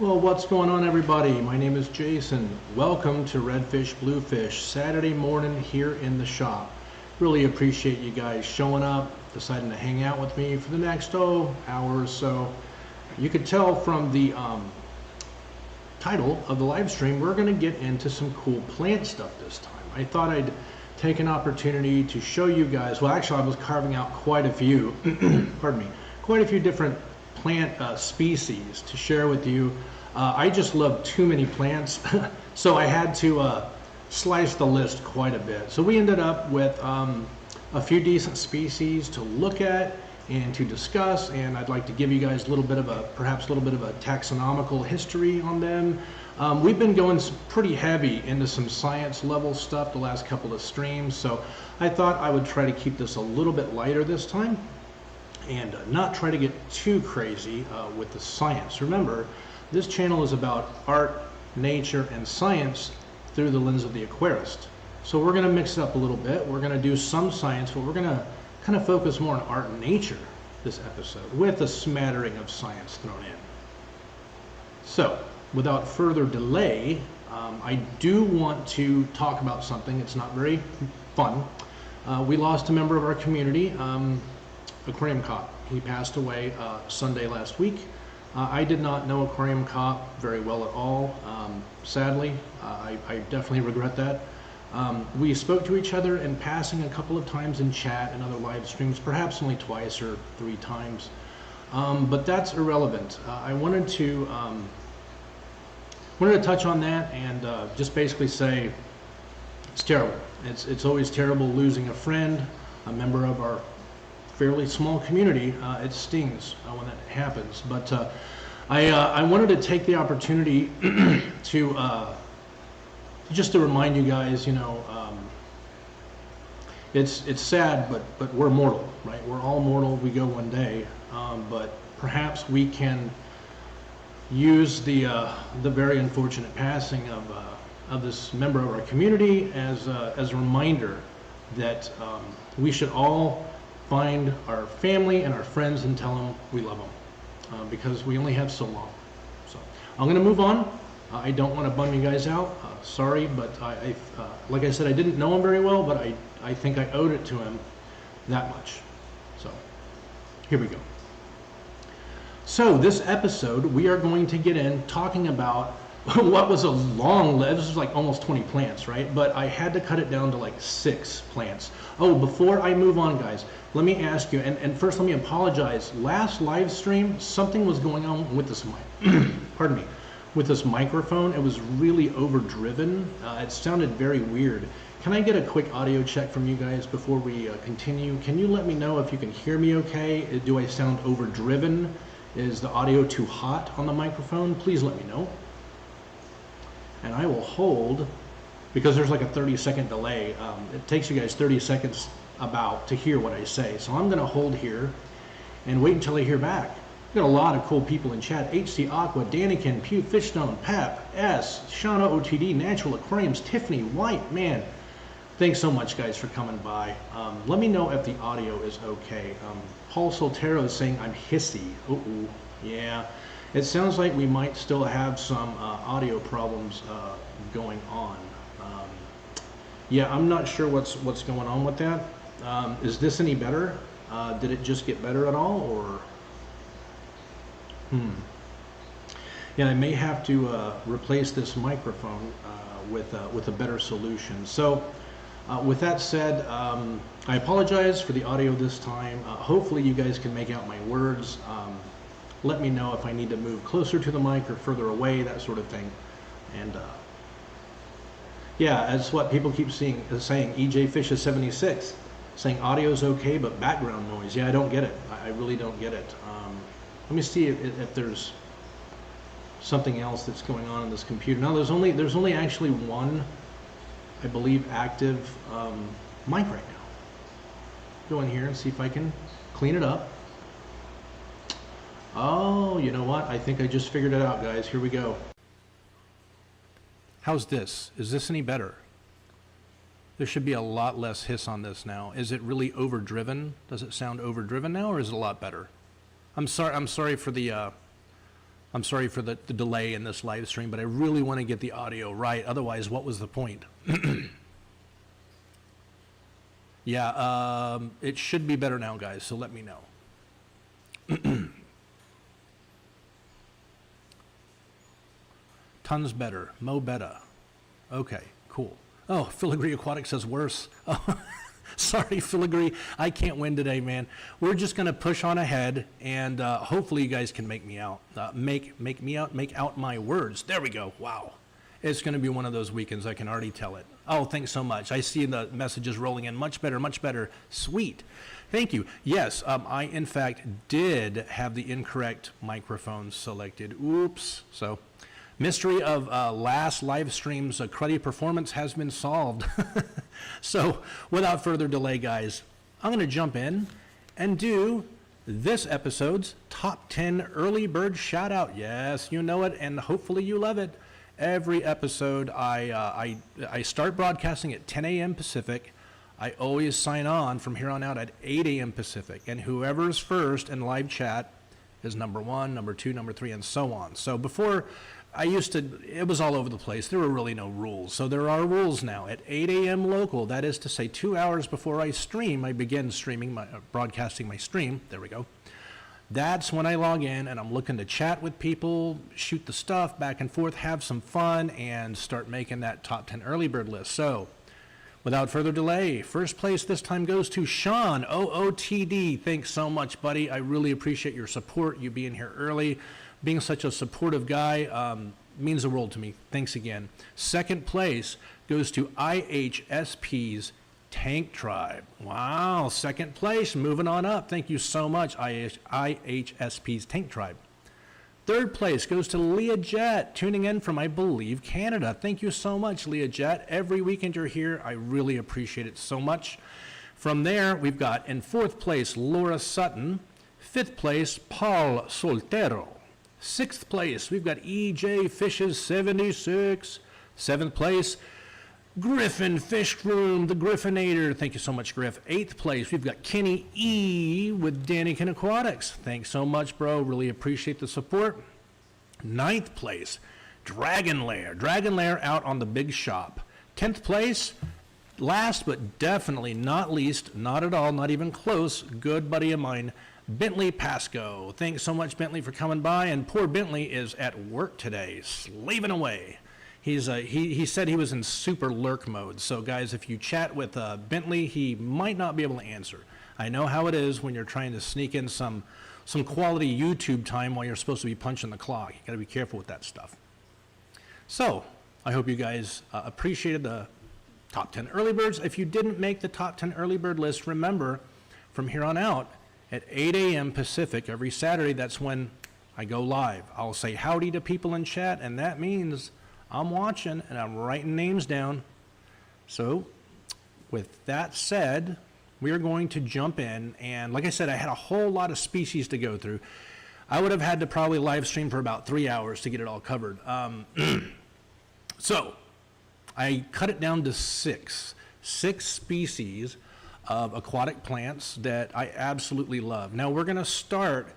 Well, what's going on, everybody? My name is Jason. Welcome to Redfish Bluefish, Saturday morning here in the shop. Really appreciate you guys showing up, deciding to hang out with me for the next hour or so. You could tell from the title of the live stream, we're going to get into some cool plant stuff this time. I thought I'd take an opportunity to show you guys, well, actually I was carving out quite a few, pardon me, quite a few different plant species to share with you. I just love too many plants, so I had to slice the list quite a bit. So we ended up with a few decent species to look at and to discuss, and I'd like to give you guys a little bit of a, perhaps a little bit of a taxonomical history on them. We've been going pretty heavy into some science level stuff the last couple of streams, so I thought I would try to keep this a little bit lighter this time and not try to get too crazy with the science. Remember, this channel is about art, nature, and science through the lens of the aquarist. So we're going to mix it up a little bit. We're going to do some science, but we're going to kind of focus more on art and nature this episode, with a smattering of science thrown in. So, without further delay, I do want to talk about something. It's not very fun. We lost a member of our community, Aquarium Cop. He passed away Sunday last week. I did not know Aquarium Cop very well at all. Sadly, I definitely regret that. We spoke to each other in passing a couple of times in chat and other live streams, perhaps only twice or 3 times. But that's irrelevant. I wanted to touch on that and just basically say it's terrible. It's always terrible losing a friend, a member of our fairly small community. It stings when that happens, but I wanted to take the opportunity to just to remind you guys, you know, it's sad, but we're mortal, right? We're all mortal. We go one day, but perhaps we can use the very unfortunate passing of this member of our community as a reminder that we should all find our family and our friends and tell them we love them, because we only have so long. So I'm going to move on. I don't want to bum you guys out. Sorry, but like I said, I didn't know him very well, but I think I owed it to him that much. So here we go. So this episode, we are going to get in talking about what was a long list. This was like almost 20 plants, right? But I had to cut it down to like 6 plants. Oh, before I move on, guys, let me ask you, and first let me apologize. Last live stream, something was going on with this mic. Pardon me. With this microphone, it was really overdriven. It sounded very weird. Can I get a quick audio check from you guys before we continue? Can you let me know if you can hear me okay? Do I sound overdriven? Is the audio too hot on the microphone? Please let me know. And I will hold, because there's like a 30-second delay. It takes you guys 30 seconds about to hear what I say. So I'm gonna hold here and wait until I hear back. We've got a lot of cool people in chat. HC Aqua, Danikin, Pew Fishstone, Pep, S, Shauna OTD, Natural Aquariums, Tiffany, White, man. Thanks so much, guys, for coming by. Let me know if the audio is okay. Paul Soltero is saying I'm hissy. Uh-oh, yeah. It sounds like we might still have some audio problems going on. Yeah, I'm not sure what's going on with that. Is this any better? Did it just get better at all, or? Yeah, I may have to replace this microphone with a better solution. So with that said, I apologize for the audio this time. Hopefully you guys can make out my words. Let me know if I need to move closer to the mic or further away, that sort of thing. And yeah, as what people keep saying, EJ Fish is 76, saying audio's okay, but background noise. Yeah, I don't get it. I really don't get it. Let me see if there's something else that's going on in this computer. No, there's only actually one, I believe, active mic right now. Go in here and see if I can clean it up. Oh, you know what? I think I just figured it out, guys. Here we go. How's this? Is this any better? There should be a lot less hiss on this now. Is it really overdriven? Does it sound overdriven now, or is it a lot better? I'm sorry for the I'm sorry for the delay in this live stream, but I really want to get the audio right. Otherwise, what was the point? Yeah, it should be better now, guys, so let me know. Tons better. Mo better. Okay, cool. Oh, Filigree Aquatic says worse. Oh, sorry, Filigree. I can't win today, man. We're just going to push on ahead, and hopefully you guys can make me out. Make out my words. There we go. Wow. It's going to be one of those weekends. I can already tell it. Oh, thanks so much. I see the messages rolling in. Much better, much better. Sweet. Thank you. Yes, I, in fact, did have the incorrect microphone selected. Oops. So, mystery of last live stream's cruddy performance has been solved. So, without further delay, guys, I'm going to jump in and do this episode's Top 10 Early Bird Shout-Out. Yes, you know it, and hopefully you love it. Every episode, I start broadcasting at 10 a.m. Pacific. I always sign on from here on out at 8 a.m. Pacific. And whoever's first in live chat is number 1, number 2, number 3, and so on. So before, it was all over the place. There were really no rules. So there are rules now. At 8 a.m. local, that is to say 2 hours before I stream, I begin broadcasting my stream. There we go. That's when I log in and I'm looking to chat with people, shoot the stuff back and forth, have some fun, and start making that top 10 early bird list. So, without further delay, first place this time goes to Sean, OOTD. Thanks so much, buddy. I really appreciate your support, you being here early, being such a supportive guy. Means the world to me. Thanks again. Second place goes to IHSP's Tank Tribe. Wow, second place, moving on up. Thank you so much, IHSP's Tank Tribe. Third place goes to Leah Jet, tuning in from, I believe, Canada. Thank you so much, Leah Jet. Every weekend you're here. I really appreciate it so much. From there, we've got in fourth place, Laura Sutton. Fifth place, Paul Soltero. Sixth place, we've got EJ Fishes 76. Seventh place, Griffin Fish Room, the Griffinator. Thank you so much, Griff. Eighth place, we've got Kenny E with Daniken Aquatics. Thanks so much, bro. Really appreciate the support. Ninth place, Dragon Lair. Dragon Lair out on the big shop. 10th place, last but definitely not least, not at all, not even close, good buddy of mine, Bentley Pasco. Thanks so much, Bentley, for coming by. And poor Bentley is at work today, slaving away. He said he was in super lurk mode. So guys, if you chat with Bentley, he might not be able to answer. I know how it is when you're trying to sneak in some quality YouTube time while you're supposed to be punching the clock. You got to be careful with that stuff. So I hope you guys appreciated the top 10 early birds. If you didn't make the top 10 early bird list, remember from here on out at 8 a.m. Pacific every Saturday, that's when I go live. I'll say howdy to people in chat, and that means I'm watching and I'm writing names down. So with that said, we are going to jump in, and like I said, I had a whole lot of species to go through. I would have had to probably live stream for about 3 hours to get it all covered. So I cut it down to six species of aquatic plants that I absolutely love. Now we're going to start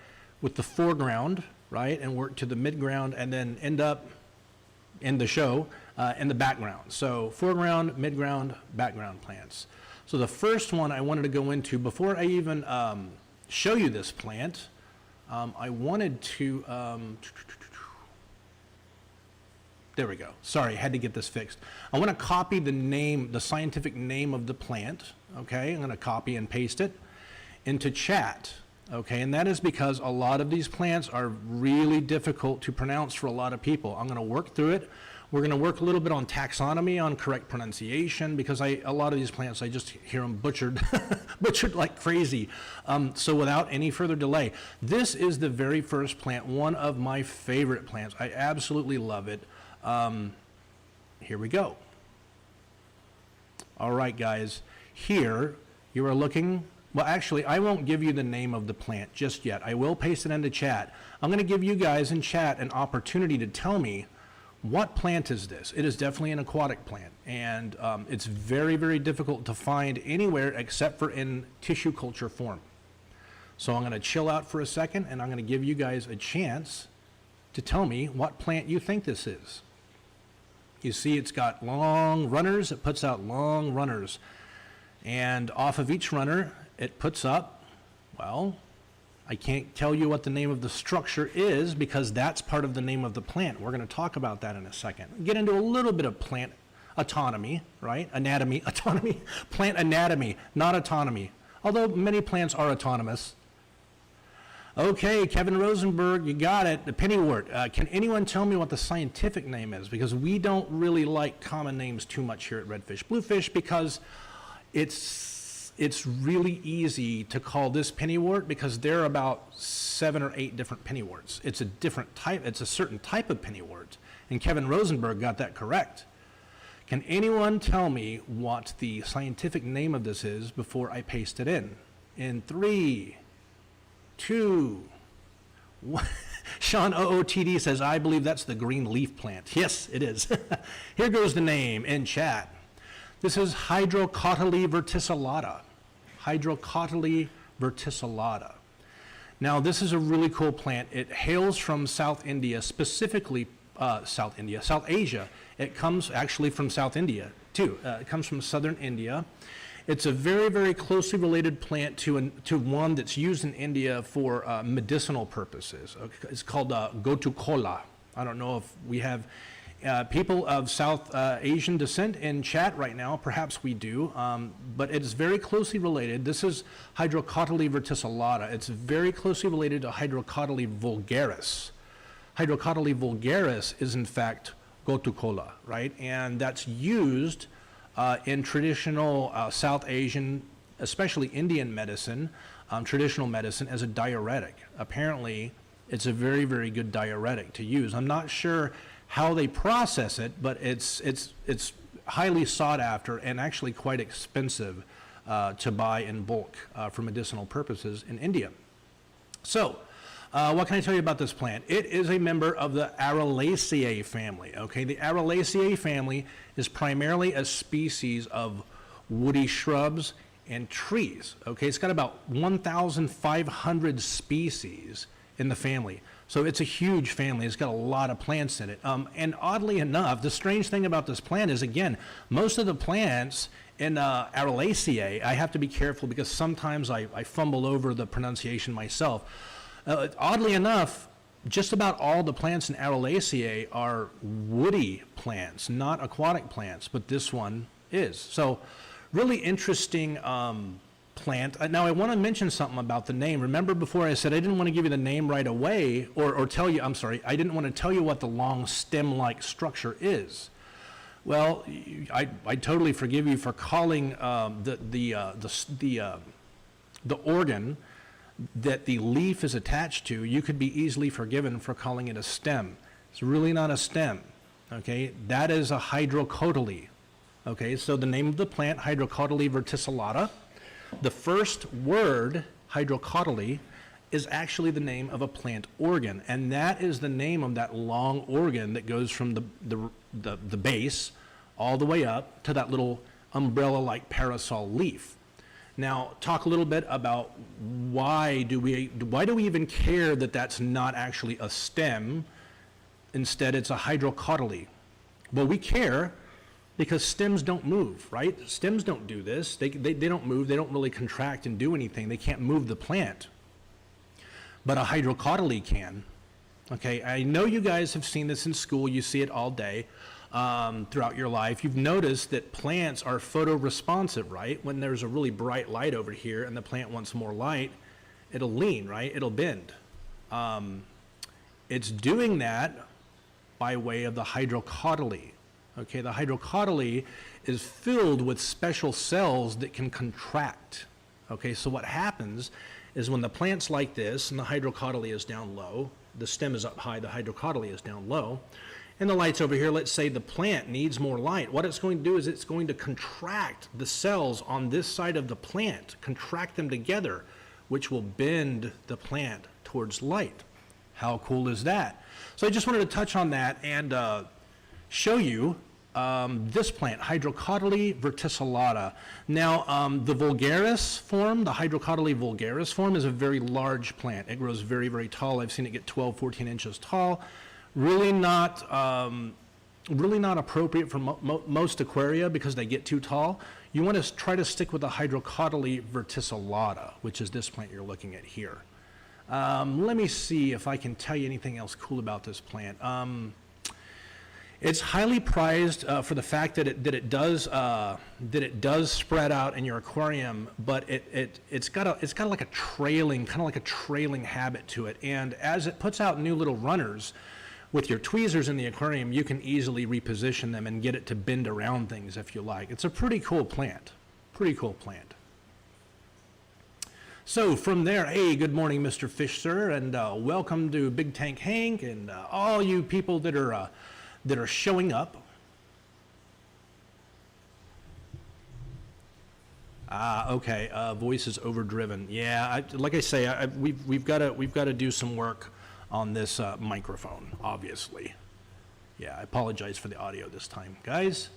with the foreground, right, and work to the midground, and then end up in the show in the background. So foreground, midground, background plants. So the first one I wanted to go into, before I even show you this plant, I wanted to, there we go. Sorry, I had to get this fixed. I want to copy the name, the scientific name of the plant, okay? I'm going to copy and paste it into chat. Okay, and that is because a lot of these plants are really difficult to pronounce for a lot of people. I'm going to work through it. We're going to work a little bit on taxonomy, on correct pronunciation, because a lot of these plants, I just hear them butchered, butchered like crazy. So without any further delay, this is the very first plant, one of my favorite plants. I absolutely love it. Here we go. All right, guys, here you are looking. Well, actually, I won't give you the name of the plant just yet. I will paste it into chat. I'm going to give you guys in chat an opportunity to tell me, what plant is this? It is definitely an aquatic plant, and it's very, very difficult to find anywhere except for in tissue culture form. So I'm going to chill out for a second, and I'm going to give you guys a chance to tell me what plant you think this is. You see it's got long runners, it puts out long runners. And off of each runner, it puts up, well, I can't tell you what the name of the structure is because that's part of the name of the plant. We're going to talk about that in a second. Get into a little bit of plant autonomy, right? Anatomy, autonomy, plant anatomy, not autonomy. Although many plants are autonomous. Okay, Kevin Rosenberg, you got it. The pennywort. Can anyone tell me what the scientific name is? Because we don't really like common names too much here at Redfish Bluefish because it's really easy to call this pennywort because there are about 7 or 8 different pennyworts. It's a different type. It's a certain type of pennywort. And Kevin Rosenberg got that correct. Can anyone tell me what the scientific name of this is before I paste it in? In 3, 2, 1. Sean OOTD says, I believe that's the green leaf plant. Yes, it is. Here goes the name in chat. This is Hydrocotyle verticillata. Hydrocotyle verticillata. Now, this is a really cool plant. It hails from South India, specifically South Asia. It comes actually from South India, too. It comes from southern India. It's a very, very closely related plant to one that's used in India for medicinal purposes. It's called Gotukola. I don't know if we have people of South Asian descent in chat right now. Perhaps we do, but it is very closely related. This is Hydrocotyle verticillata. It's very closely related to Hydrocotyle vulgaris. Hydrocotyle vulgaris is in fact Gotukola, right? And that's used in traditional South Asian, especially Indian medicine, traditional medicine, as a diuretic. Apparently, it's a very, very good diuretic to use. I'm not sure how they process it, but it's highly sought after and actually quite expensive to buy in bulk for medicinal purposes in India. So, what can I tell you about this plant? It is a member of the Aralaceae family. Okay, the Aralaceae family is primarily a species of woody shrubs and trees. Okay, it's got about 1,500 species in the family. So it's a huge family. It's got a lot of plants in it. And oddly enough, the strange thing about this plant is, again, most of the plants in Aralaceae, I have to be careful because sometimes I fumble over the pronunciation myself. Oddly enough, just about all the plants in Aralaceae are woody plants, not aquatic plants, but this one is. So really interesting plant. Now I want to mention something about the name. Remember before I said I didn't want to give you the name right away or tell you, I'm sorry, I didn't want to tell you what the long stem-like structure is. Well, I totally forgive you for calling the organ that the leaf is attached to. You could be easily forgiven for calling it a stem. It's really not a stem, okay? That is a hydrocotyle, okay? So the name of the plant, Hydrocotyle verticillata. The first word, hydrocotyle, is actually the name of a plant organ, and that is the name of that long organ that goes from the base all the way up to that little umbrella-like parasol leaf. Now, talk a little bit about why do we even care that that's not actually a stem, instead it's a hydrocotyle. Well, we care because stems don't move, right? Stems don't do this. They don't move. They don't really contract and do anything. They can't move the plant. But a hydrocotyle can. Okay, I know you guys have seen this in school. You see it all day throughout your life. You've noticed that plants are photoresponsive, right? When there's a really bright light over here and the plant wants more light, it'll lean, right? It'll bend. It's doing that by way of the hydrocotyle. Okay, the hydrocotyle is filled with special cells that can contract. Okay, so what happens is when the plant's like this and the hydrocotyle is down low, the stem is up high, the hydrocotyle is down low, and the light's over here, let's say the plant needs more light. What it's going to do is it's going to contract the cells on this side of the plant, contract them together, which will bend the plant towards light. How cool is that? So I just wanted to touch on that and show you this plant, Hydrocotyle verticillata. Now, the vulgaris form, the Hydrocotyle vulgaris form, is a very large plant. It grows very, very tall. I've seen it get 12, 14 inches tall. Really not appropriate for most aquaria because they get too tall. You want to try to stick with the Hydrocotyle verticillata, which is this plant you're looking at here. Let me see if I can tell you anything else cool about this plant. It's highly prized for the fact that it does spread out in your aquarium, but it's got like a trailing, kind of like a trailing habit to it. And as it puts out new little runners, with your tweezers in the aquarium, you can easily reposition them and get it to bend around things if you like. It's a pretty cool plant. Pretty cool plant. So from there, hey, good morning, Mr. Fish Sir, and welcome to Big Tank Hank and all you people that are showing up. Okay. Voice is overdriven. Yeah, like I say, we've got to do some work on this microphone, obviously. Yeah, I apologize for the audio this time, guys.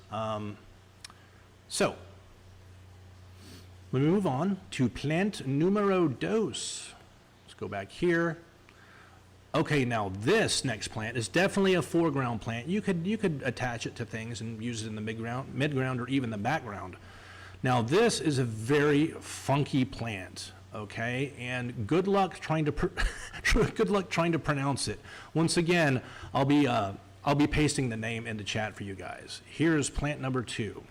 So, let me move on to plant numero dos. Let's go back here. Okay, now this next plant is definitely a foreground plant. You could attach it to things and use it in the midground, or even the background. Now this is a very funky plant. Okay, and good luck trying to pronounce it. Once again, I'll be pasting the name into chat for you guys. Here's plant number 2.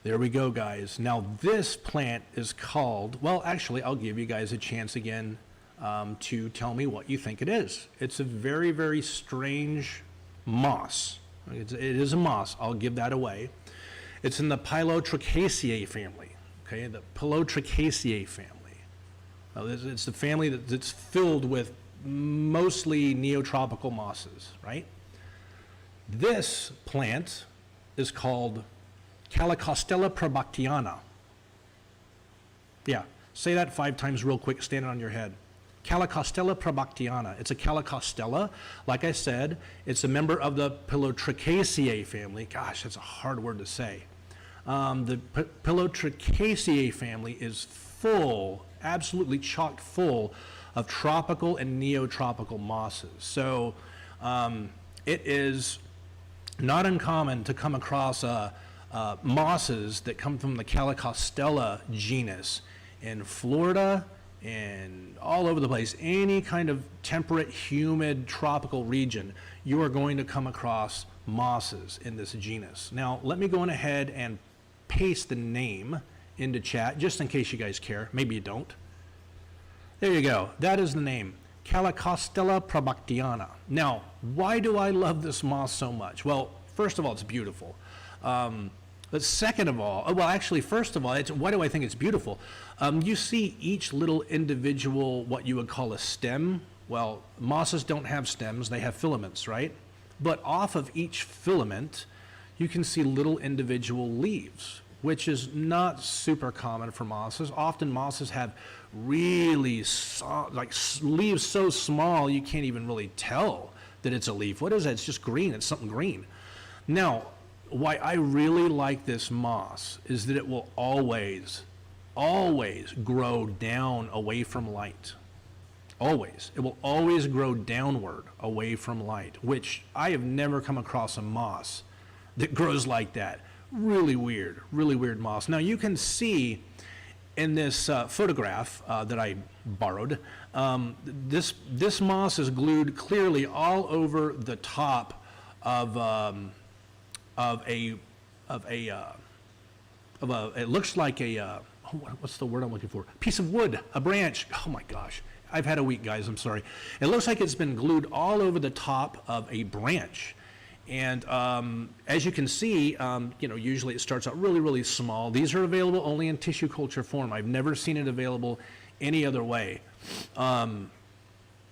There we go, guys. Now this plant is called, well, actually, I'll give you guys a chance again to tell me what you think it is. It's a very, very strange moss. It is a moss. I'll give that away. It's in the Pilotricaceae family. Okay, the Pilotricaceae family. It's the family that's filled with mostly neotropical mosses, right? This plant is called Calacostella prabhaktiana. Yeah, say that 5 times real quick, standing on your head. Calacostella prabhaktiana. It's a Calacostella. Like I said, it's a member of the Pilotricaceae family. Gosh, that's a hard word to say. The Pilotricaceae family is full, absolutely chock full of tropical and neotropical mosses. So it is not uncommon to come across mosses that come from the Calacostella genus in Florida and all over the place. Any kind of temperate, humid, tropical region, you are going to come across mosses in this genus. Now, let me go on ahead and paste the name into chat, just in case you guys care. Maybe you don't. There you go. That is the name, Calacostella prabhaktiana. Now, why do I love this moss so much? Well, first of all, it's beautiful. But second of all, well, actually, first of all, why do I think it's beautiful? You see each little individual, what you would call a stem. Well, mosses don't have stems, they have filaments, right? But off of each filament, you can see little individual leaves, which is not super common for mosses. Often mosses have really leaves so small you can't even really tell that it's a leaf. What is that? It's just green. It's something green. Now, why I really like this moss is that it will always grow down away from light. Always. It will always grow downward away from light, which I have never come across a moss that grows like that. Really weird moss. Now you can see in this photograph that I borrowed, this moss is glued clearly all over the top of it looks like what's the word I'm looking for? Piece of wood, a branch. Oh my gosh. I've had a week, guys, I'm sorry. It looks like it's been glued all over the top of a branch. And as you can see, usually it starts out really small. These are available only in tissue culture form. I've never seen it available any other way.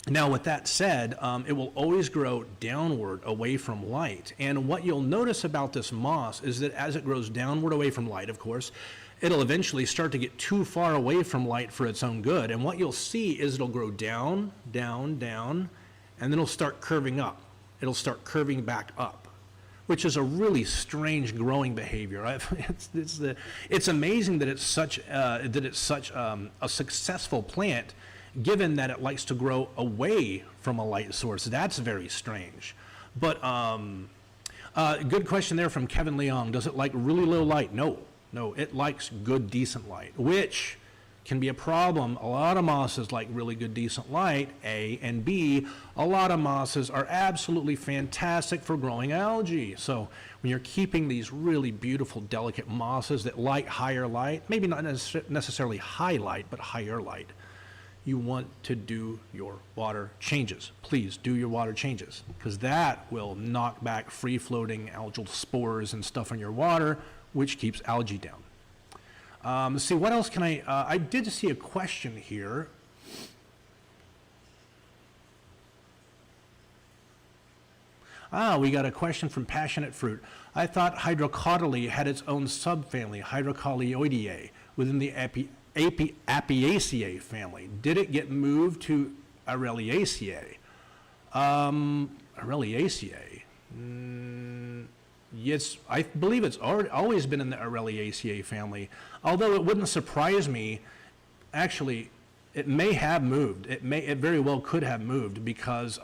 Now, with that said, it will always grow downward away from light. And what you'll notice about this moss is that as it grows downward away from light, of course, it'll eventually start to get too far away from light for its own good. And what you'll see is it'll grow down, and then it'll start curving up. It'll start curving back up, which is a really strange growing behavior. Right? It's amazing that it's such a successful plant given that it likes to grow away from a light source. That's very strange. But good question there from Kevin Leong. Does it like really low light? No, it likes good, decent light, which can be a problem. A lot of mosses like really good, decent light, A, and B, a lot of mosses are absolutely fantastic for growing algae. So when you're keeping these really beautiful, delicate mosses that like higher light, maybe not necessarily high light, but higher light, you want to do your water changes. Please do your water changes, because that will knock back free-floating algal spores and stuff in your water, which keeps algae down. Let's see, what else can I did see a question here. We got a question from Passionate Fruit. I thought Hydrocotyle had its own subfamily, Hydrocotyloideae, within the Apiaceae family. Did it get moved to Areliaceae? Areliaceae? Yes, I believe it's always been in the Areliaceae family, although it wouldn't surprise me. Actually, it may have moved. It very well could have moved, because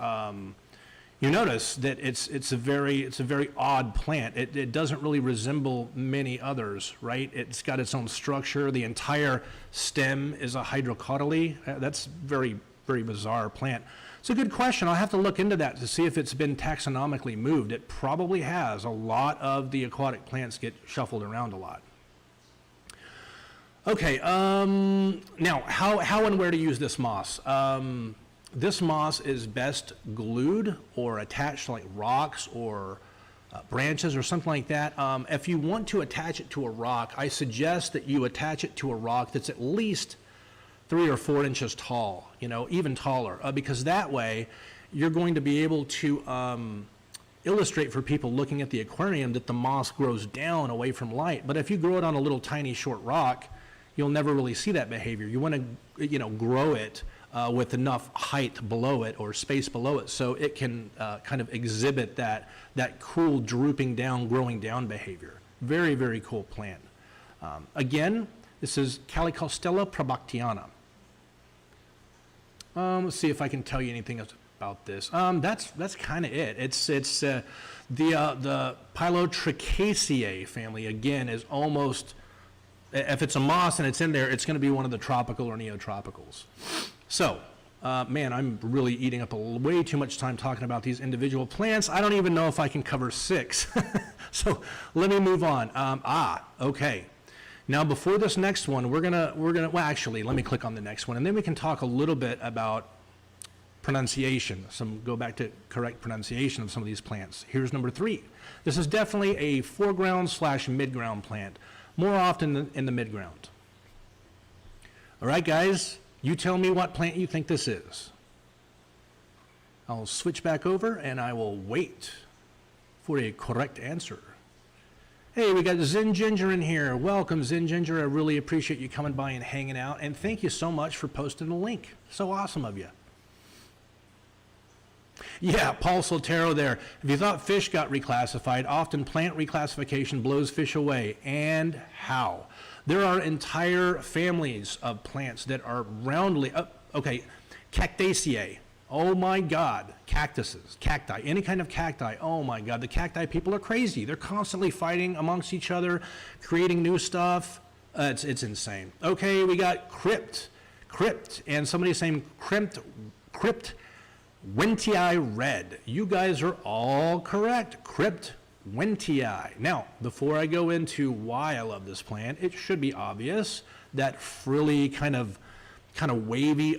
you notice that it's a very odd plant. It doesn't really resemble many others, right? It's got its own structure. The entire stem is a hydrocotyle. That's very bizarre plant. It's a good question. I'll have to look into that to see if it's been taxonomically moved. It probably has. A lot of the aquatic plants get shuffled around a lot. Okay, now how and where to use this moss? This moss is best glued or attached to like rocks or branches or something like that. If you want to attach it to a rock, I suggest that you attach it to a rock that's at least 3 or 4 inches tall, even taller, because that way you're going to be able to illustrate for people looking at the aquarium that the moss grows down away from light. But if you grow it on a little tiny short rock, you'll never really see that behavior. You want to, grow it with enough height below it or space below it so it can kind of exhibit that cool drooping down, growing down behavior. Very, very cool plant. Again, this is Calacostella prabhaktiana. Let's see if I can tell you anything else about this. That's kind of it. It's the Pilotrichaceae family. Again, is almost, if it's a moss and it's in there, it's going to be one of the tropical or neotropicals. So, man, I'm really eating up way too much time talking about these individual plants. I don't even know if I can cover 6. So let me move on. Okay. Now, before this next one, we're gonna. Well, actually, let me click on the next one, and then we can talk a little bit about pronunciation. Go back to correct pronunciation of some of these plants. Here's number 3. This is definitely a foreground/midground plant, more often in the midground. All right, guys, you tell me what plant you think this is. I'll switch back over, and I will wait for a correct answer. Hey, we got Zen Ginger in here. Welcome, Zen Ginger. I really appreciate you coming by and hanging out, and thank you so much for posting the link. So awesome of you. Yeah, Paul Soltero there. If you thought fish got reclassified, often plant reclassification blows fish away. And how? There are entire families of plants that are roundly, Cactaceae. Oh my God, cactuses, cacti, any kind of cacti. Oh my God, the cacti people are crazy. They're constantly fighting amongst each other, creating new stuff. It's insane. Okay, we got crypt, and somebody's saying crypt, wendtii red. You guys are all correct. Crypt, wendtii. Now, before I go into why I love this plant, it should be obvious that frilly kind of wavy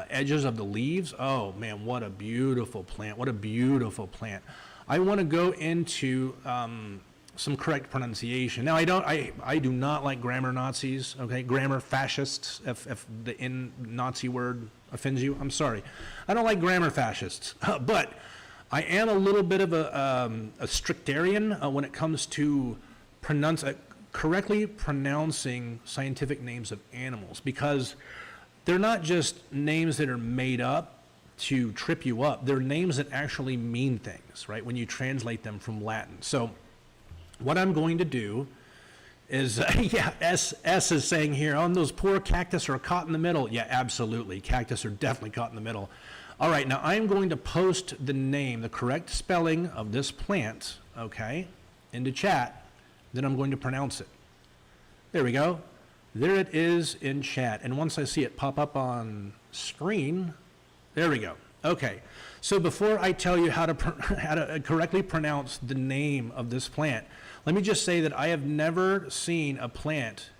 edges of the leaves. Oh man, what a beautiful plant. What a beautiful plant. I want to go into some correct pronunciation. Now, I do not like grammar Nazis, okay? Grammar fascists, if the Nazi word offends you, I'm sorry. I don't like grammar fascists, but I am a little bit of a strictarian when it comes to correctly pronouncing scientific names of animals, because they're not just names that are made up to trip you up. They're names that actually mean things, right, when you translate them from Latin. So what I'm going to do is, yeah, S is saying here, oh, those poor cactus are caught in the middle. Yeah, absolutely. Cactus are definitely caught in the middle. All right, now I'm going to post the name, the correct spelling of this plant, okay, into chat. Then I'm going to pronounce it. There we go. There it is in chat. And once I see it pop up on screen, there we go. Okay, so before I tell you how to correctly pronounce the name of this plant, let me just say that I have never seen a plant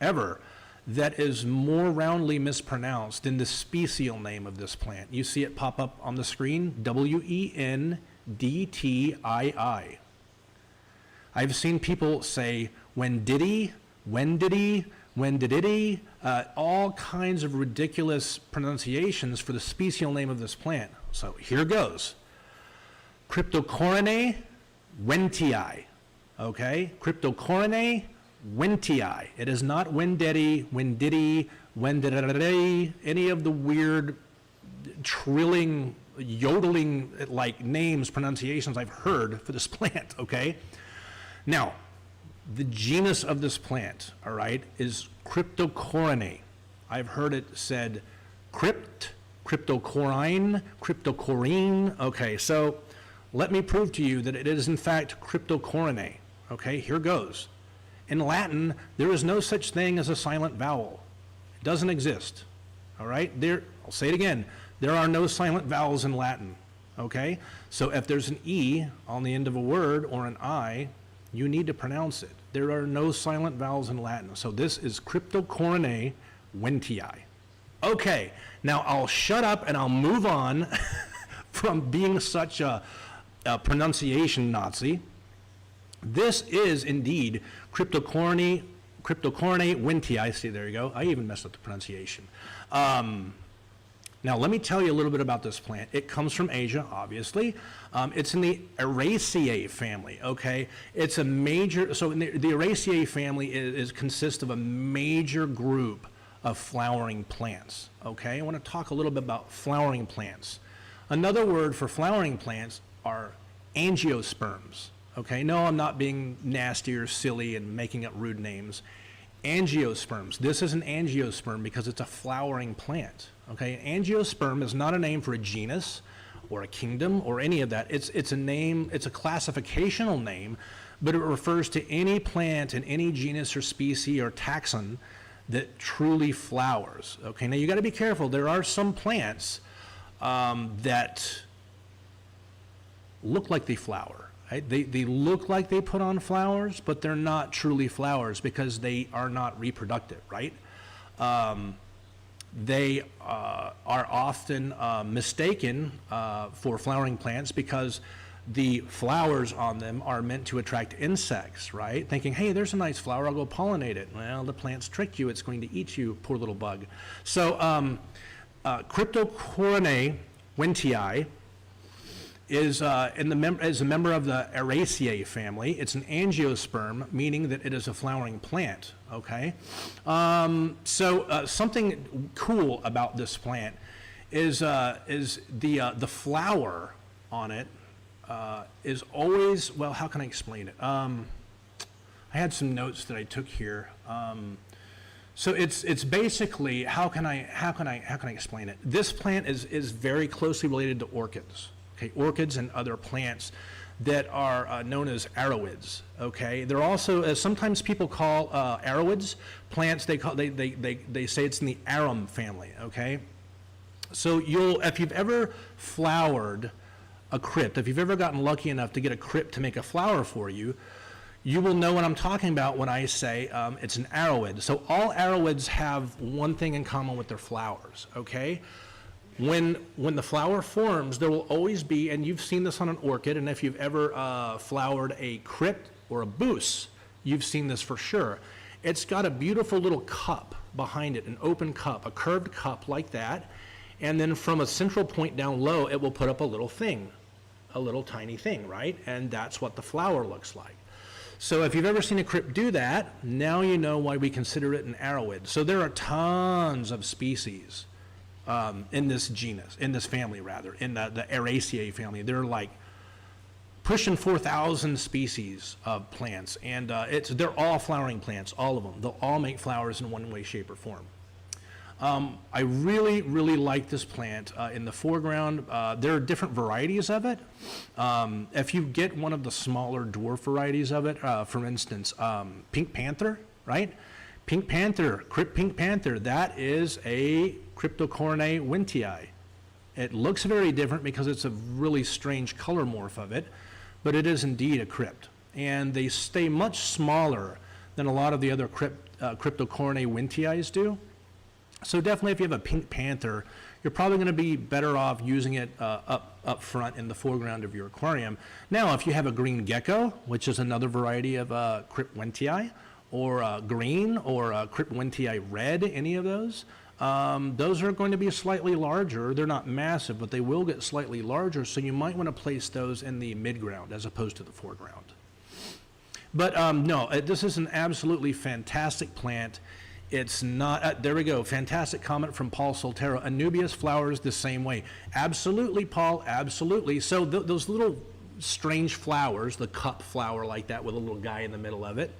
ever that is more roundly mispronounced than the special name of this plant. You see it pop up on the screen, Wendtii. I've seen people say wendtii, all kinds of ridiculous pronunciations for the special name of this plant. So here goes. Cryptocoryne wendtii. Okay? Cryptocoryne wendtii. It is not wendtii, any of the weird trilling, yodeling like names, pronunciations I've heard for this plant, okay? Now, the genus of this plant, all right, is Cryptocoryne. I've heard it said Cryptocoryne, okay, so let me prove to you that it is in fact Cryptocoryne, okay, here goes. In Latin, there is no such thing as a silent vowel. It doesn't exist, all right? I'll say it again, there are no silent vowels in Latin, okay? So if there's an E on the end of a word or an I, you need to pronounce it. There are no silent vowels in Latin. So this is Cryptocoryne wendtii. Okay, now I'll shut up and I'll move on from being such a pronunciation Nazi. This is indeed Cryptocoryne wendtii. See, there you go. I even messed up the pronunciation. Now, let me tell you a little bit about this plant. It comes from Asia, obviously. It's in the Araceae family, okay? It's a major, so the Araceae family consists of a major group of flowering plants, okay? I want to talk a little bit about flowering plants. Another word for flowering plants are angiosperms, okay? No, I'm not being nasty or silly and making up rude names. Angiosperms. This is an angiosperm because it's a flowering plant. Okay, angiosperm is not a name for a genus or a kingdom or any of that. It's a name, it's a classificational name, but it refers to any plant in any genus or species or taxon that truly flowers. Okay, now you got to be careful. There are some plants that look like they flower. Right? They look like they put on flowers, but they're not truly flowers because they are not reproductive, right? They are often mistaken for flowering plants because the flowers on them are meant to attract insects, right? Thinking, hey, there's a nice flower, I'll go pollinate it. Well, the plant's tricked you, it's going to eat you, poor little bug. So Cryptocoryne wendtii is a member of the Araceae family. It's an angiosperm, meaning that it is a flowering plant, okay? Something cool about this plant is the flower on it is always, well, how can I explain it? I had some notes that I took here. So it's basically, how can I explain it? This plant is very closely related to orchids. Okay, orchids and other plants that are known as aroids. Okay, they're also sometimes people call aroids plants. They say it's in the arum family. Okay, so if you've ever flowered a crypt, if you've ever gotten lucky enough to get a crypt to make a flower for you, you will know what I'm talking about when I say it's an aroid. So all aroids have one thing in common with their flowers. Okay. When the flower forms, there will always be, and you've seen this on an orchid, and if you've ever flowered a crypt or a bouse, you've seen this for sure. It's got a beautiful little cup behind it, an open cup, a curved cup like that, and then from a central point down low, it will put up a little thing, a little tiny thing, right? And that's what the flower looks like. So if you've ever seen a crypt do that, now you know why we consider it an aroid. So there are tons of species in this genus, in this family rather, in the Araceae family. There are like pushing 4,000 species of plants, and they're all flowering plants, all of them. They'll all make flowers in one way, shape, or form. I really, really like this plant. In the foreground, there are different varieties of it. If you get one of the smaller dwarf varieties of it, for instance, Pink Panther, right? Pink Panther, Pink Panther, that is a Cryptocoryne wendtii. It looks very different because it's a really strange color morph of it, but it is indeed a crypt. And they stay much smaller than a lot of the other Cryptocoryne wendtiis do. So definitely if you have a Pink Panther, you're probably going to be better off using it up front in the foreground of your aquarium. Now, if you have a green gecko, which is another variety of Crypt wendtii, or green, or Crypt wendtii red, any of those are going to be slightly larger. They're not massive, but they will get slightly larger, so you might want to place those in the midground as opposed to the foreground. But no, this is an absolutely fantastic plant. It's not, there we go, fantastic comment from Paul Soltero. Anubias flowers the same way. Absolutely, Paul, absolutely. So those little strange flowers, the cup flower like that with a little guy in the middle of it,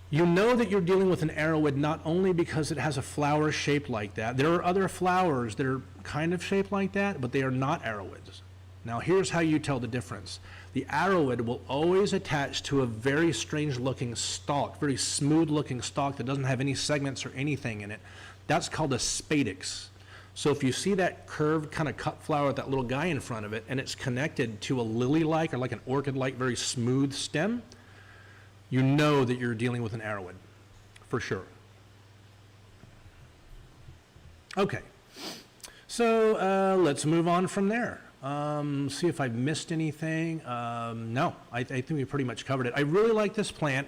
you know that you're dealing with an aroid not only because it has a flower shaped like that. There are other flowers that are kind of shaped like that, but they are not aroids. Now here's how you tell the difference. The aroid will always attach to a very strange looking stalk, very smooth looking stalk that doesn't have any segments or anything in it. That's called a spadix. So if you see that curved kind of cut flower with that little guy in front of it, and it's connected to a lily-like or like an orchid-like very smooth stem, you know that you're dealing with an aroid, for sure. Okay, so let's move on from there. See if I've missed anything. No, I think we pretty much covered it. I really like this plant.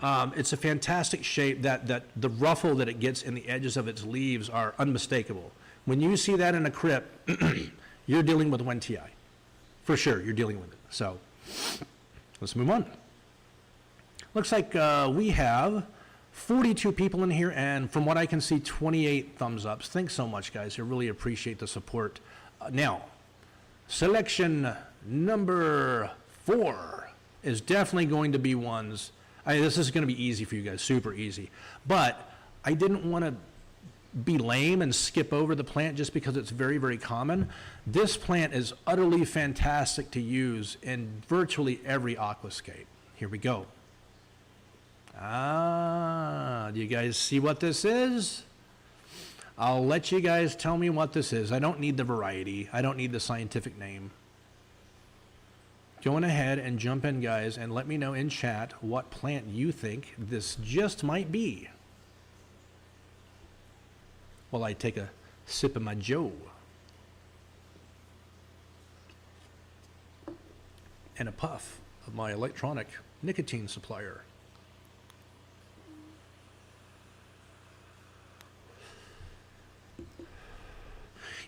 It's a fantastic shape. That the ruffle that it gets in the edges of its leaves are unmistakable. When you see that in a crypt, you're dealing with wendtii. For sure, you're dealing with it. So let's move on. Looks like we have 42 people in here, and from what I can see, 28 thumbs ups. Thanks so much, guys. I really appreciate the support. Now, selection number 4 is definitely going to be ones. This is going to be easy for you guys, super easy. But I didn't want to be lame and skip over the plant just because it's very, very common. This plant is utterly fantastic to use in virtually every aquascape. Here we go. Do you guys see what this is? I'll let you guys tell me what this is. I don't need the variety. I don't need the scientific name. Go on ahead and jump in, guys, and let me know in chat what plant you think this just might be. While I take a sip of my Joe. And a puff of my electronic nicotine supplier.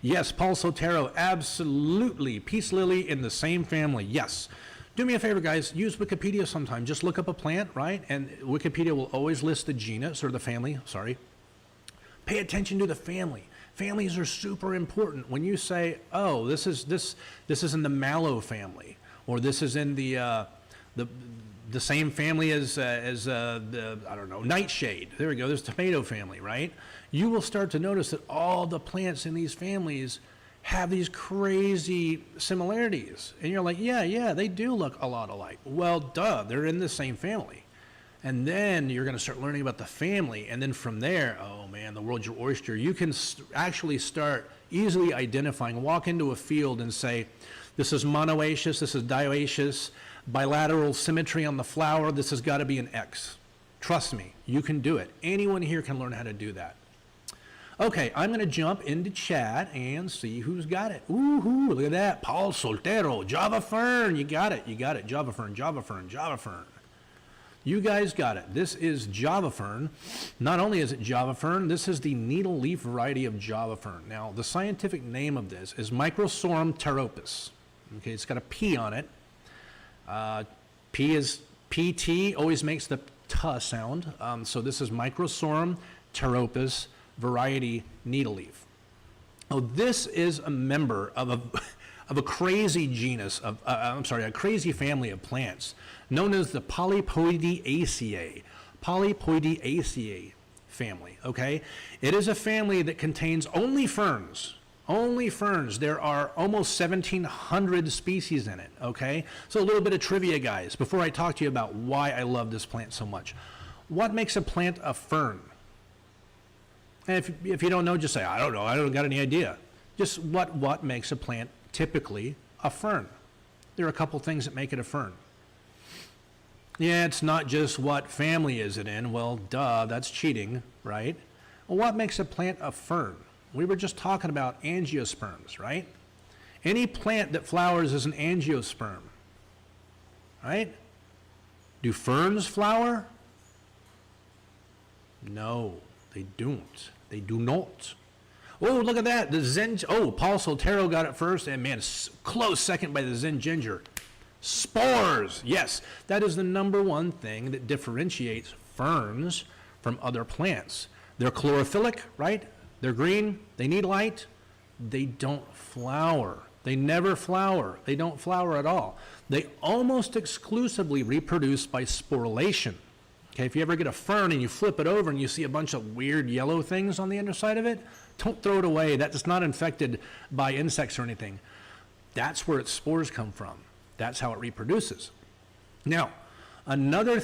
Yes, Paul Sotero, absolutely. Peace lily in the same family, yes. Do me a favor, guys, use Wikipedia sometime. Just look up a plant, right? And Wikipedia will always list the genus, or the family, sorry. Pay attention to the family. Families are super important. When you say, oh, this is in the mallow family, or this is in the same family as the, I don't know, nightshade. There we go, there's tomato family, right? You will start to notice that all the plants in these families have these crazy similarities. And you're like, yeah, they do look a lot alike. Well, duh, they're in the same family. And then you're going to start learning about the family. And then from there, oh man, the world's your oyster. You can actually start easily identifying, walk into a field and say, this is monoecious, this is dioecious, bilateral symmetry on the flower, this has got to be an X. Trust me, you can do it. Anyone here can learn how to do that. Okay, I'm going to jump into chat and see who's got it. Ooh, look at that. Paul Soltero, Java Fern. You got it. Java Fern, Java Fern, Java Fern. You guys got it. This is Java Fern. Not only is it Java Fern, this is the needle leaf variety of Java Fern. Now, the scientific name of this is Microsorum pteropus. Okay, it's got a P on it. P is PT, always makes the T sound. So this is Microsorum pteropus variety needle leaf. Oh, this is a member of of a crazy genus of, a crazy family of plants known as the Polypoideaceae. Polypoideaceae family, okay? It is a family that contains only ferns. Only ferns. There are almost 1,700 species in it, okay? So a little bit of trivia, guys, before I talk to you about why I love this plant so much. What makes a plant a fern? And if you don't know, just say, I don't know, I don't got any idea. Just what makes a plant typically a fern? There are a couple things that make it a fern. Yeah, it's not just what family is it in. Well, duh, that's cheating, right? Well, what makes a plant a fern? We were just talking about angiosperms, right? Any plant that flowers is an angiosperm, right? Do ferns flower? No, they don't. They do not. Oh, look at that. Paul Soltero got it first, and man, close second by the Zen ginger. Spores. Yes, that is the number one thing that differentiates ferns from other plants. They're chlorophyllc, right? They're green. They need light. They don't flower. They never flower. They don't flower at all. They almost exclusively reproduce by sporulation. Okay, if you ever get a fern and you flip it over and you see a bunch of weird yellow things on the underside of it, don't throw it away. That's not infected by insects or anything. That's where its spores come from. That's how it reproduces. Now, another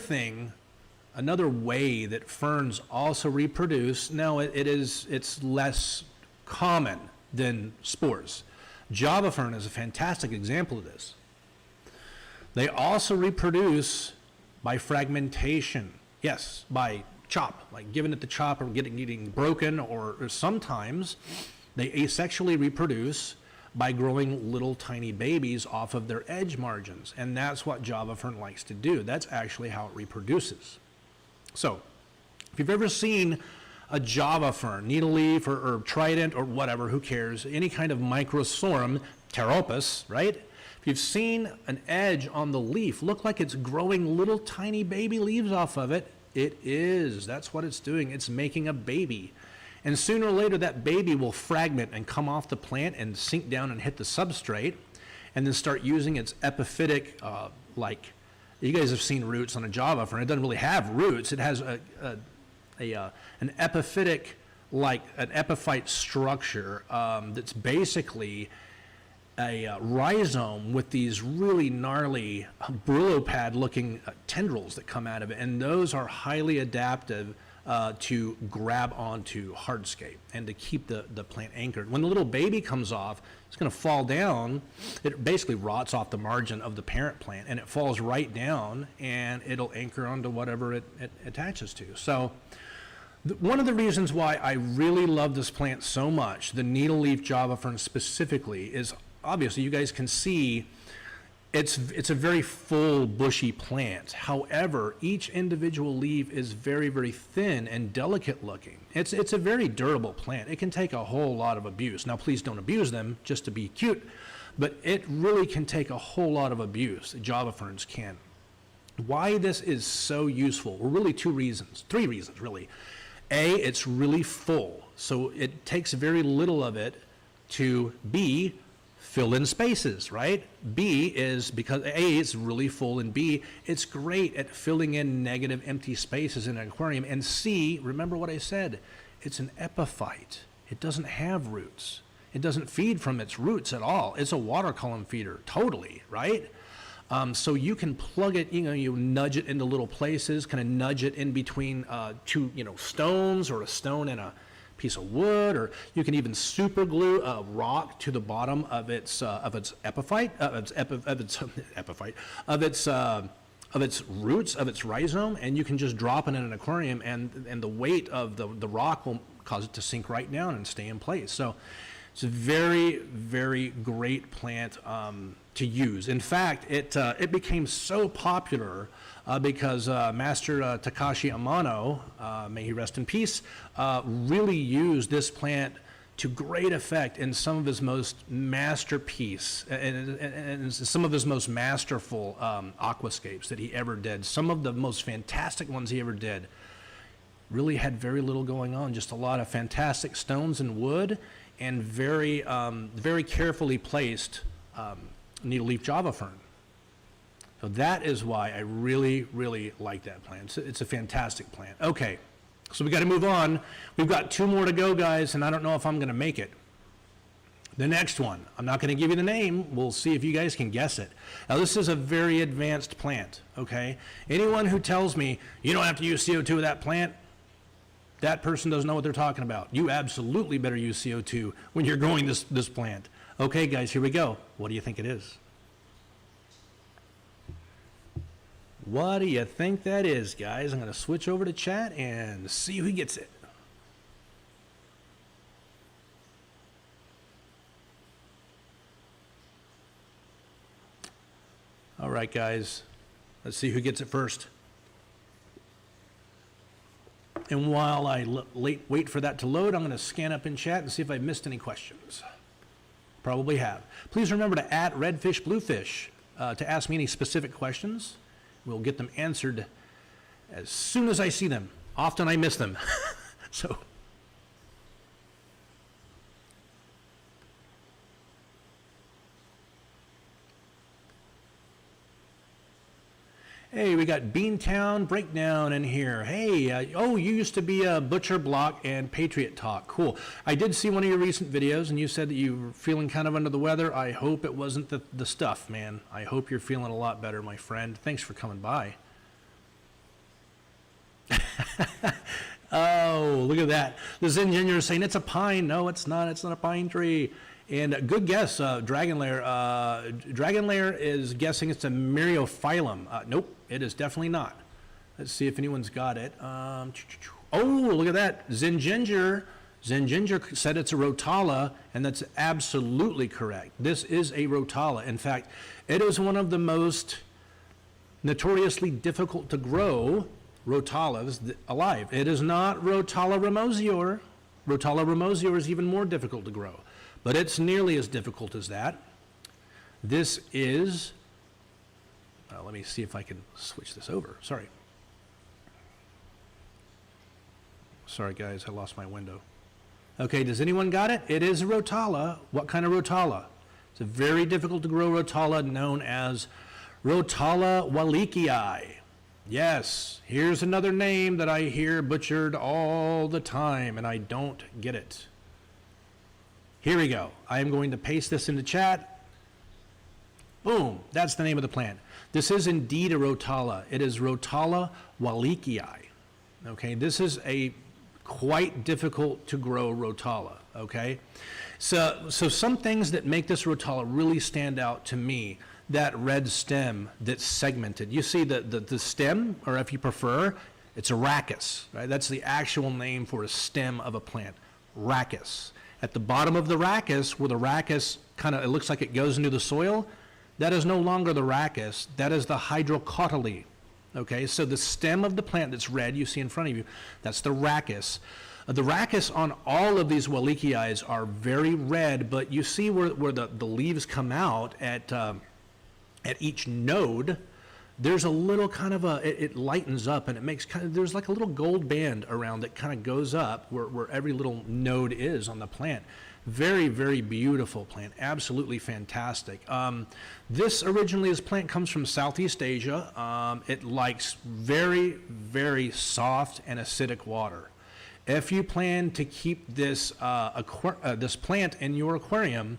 way that ferns also reproduce, now it's less common than spores. Java fern is a fantastic example of this. They also reproduce by fragmentation. Yes, by chop, like giving it the chop or getting broken, or sometimes they asexually reproduce by growing little tiny babies off of their edge margins. And that's what Java fern likes to do. That's actually how it reproduces. So, if you've ever seen a Java fern, needle leaf or trident or whatever, who cares, any kind of Microsorum, pteropus, right? If you've seen an edge on the leaf look like it's growing little tiny baby leaves off of it, it is. That's what it's doing. It's making a baby. And sooner or later, that baby will fragment and come off the plant and sink down and hit the substrate, and then start using its epiphytic, like, you guys have seen roots on a Java fern. It doesn't really have roots. It has an epiphytic, like an epiphyte structure that's basically a rhizome with these really gnarly Brillo pad looking tendrils that come out of it, and those are highly adaptive to grab onto hardscape and to keep the plant anchored. When the little baby comes off, it's going to fall down. It basically rots off the margin of the parent plant, and it falls right down, and it'll anchor onto whatever it attaches to. So one of the reasons why I really love this plant so much, the needle leaf Java fern specifically, is obviously you guys can see it's a very full bushy plant. However, each individual leaf is very, very thin and delicate looking. It's a very durable plant. It can take a whole lot of abuse. Now, please don't abuse them just to be cute, but it really can take a whole lot of abuse. Java ferns can. Why this is so useful? Well, really three reasons really. A, it's really full, so it takes very little of it to B, fill in spaces, right? B is because A, it's really full, and B, it's great at filling in negative empty spaces in an aquarium. And C, remember what I said, it's an epiphyte. It doesn't have roots. It doesn't feed from its roots at all. It's a water column feeder, totally, right? So you can plug it, you nudge it into little places, kind of nudge it in between two, stones, or a stone and a piece of wood, or you can even super glue a rock to the bottom of its epiphyte, of its roots, of its rhizome, and you can just drop it in an aquarium, and the weight of the rock will cause it to sink right down and stay in place. So it's a very, very great plant to use. In fact, it became so popular because Master Takashi Amano, may he rest in peace, really used this plant to great effect in some of his most masterpiece and some of his most masterful aquascapes that he ever did. Some of the most fantastic ones he ever did really had very little going on, just a lot of fantastic stones and wood, and very, very carefully placed needle leaf java fern. So that is why I really, really like that plant. It's a fantastic plant. Okay, so we got to move on. We've got 2 more to go, guys, and I don't know if I'm going to make it. The next one, I'm not going to give you the name. We'll see if you guys can guess it. Now, this is a very advanced plant, okay? Anyone who tells me you don't have to use CO2 with that plant, that person doesn't know what they're talking about. You absolutely better use CO2 when you're growing this plant. Okay, guys, here we go. What do you think it is? What do you think that is, guys? I'm going to switch over to chat and see who gets it. All right, guys, let's see who gets it first. And while I wait for that to load, I'm going to scan up in chat and see if I missed any questions. Probably have. Please remember to @ redfish bluefish to ask me any specific questions. We'll get them answered as soon as I see them. Often I miss them. So. Hey, we got Beantown Breakdown in here. Hey, oh, you used to be a Butcher Block and Patriot Talk. Cool. I did see one of your recent videos, and you said that you were feeling kind of under the weather. I hope it wasn't the stuff, man. I hope you're feeling a lot better, my friend. Thanks for coming by. Oh, look at that. The Zen Ginger is saying it's a pine. No, it's not. It's not a pine tree. And good guess, Dragon Lair. Dragon Lair is guessing it's a Myriophyllum. Nope, it is definitely not. Let's see if anyone's got it. Oh, look at that. Zen Ginger. Zen Ginger said it's a Rotala, and that's absolutely correct. This is a Rotala. In fact, it is one of the most notoriously difficult to grow Rotalas alive. It is not Rotala ramosior. Rotala ramosior is even more difficult to grow. But it's nearly as difficult as that. This is, let me see if I can switch this over. Sorry. Sorry, guys, I lost my window. Okay, does anyone got it? It is a Rotala. What kind of Rotala? It's a very difficult to grow Rotala known as Rotala wallichii. Yes, here's another name that I hear butchered all the time, and I don't get it. Here we go. I am going to paste this into chat. Boom, that's the name of the plant. This is indeed a Rotala. It is Rotala wallichii. Okay, this is a quite difficult to grow Rotala, okay? So some things that make this Rotala really stand out to me, that red stem that's segmented. You see the stem, or if you prefer, it's a rachis, right? That's the actual name for a stem of a plant, rachis. At the bottom of the rachis, where the rachis kind of, it looks like it goes into the soil, that is no longer the rachis, that is the Hydrocotyle. Okay, so the stem of the plant that's red, you see in front of you, that's the rachis. The rachis on all of these wallichii are very red, but you see where the leaves come out at each node, there's a little kind of it lightens up, and it makes there's like a little gold band around that kind of goes up where every little node is on the plant. Very, very beautiful plant, absolutely fantastic. This plant comes from Southeast Asia. It likes very, very soft and acidic water. If you plan to keep this this plant in your aquarium,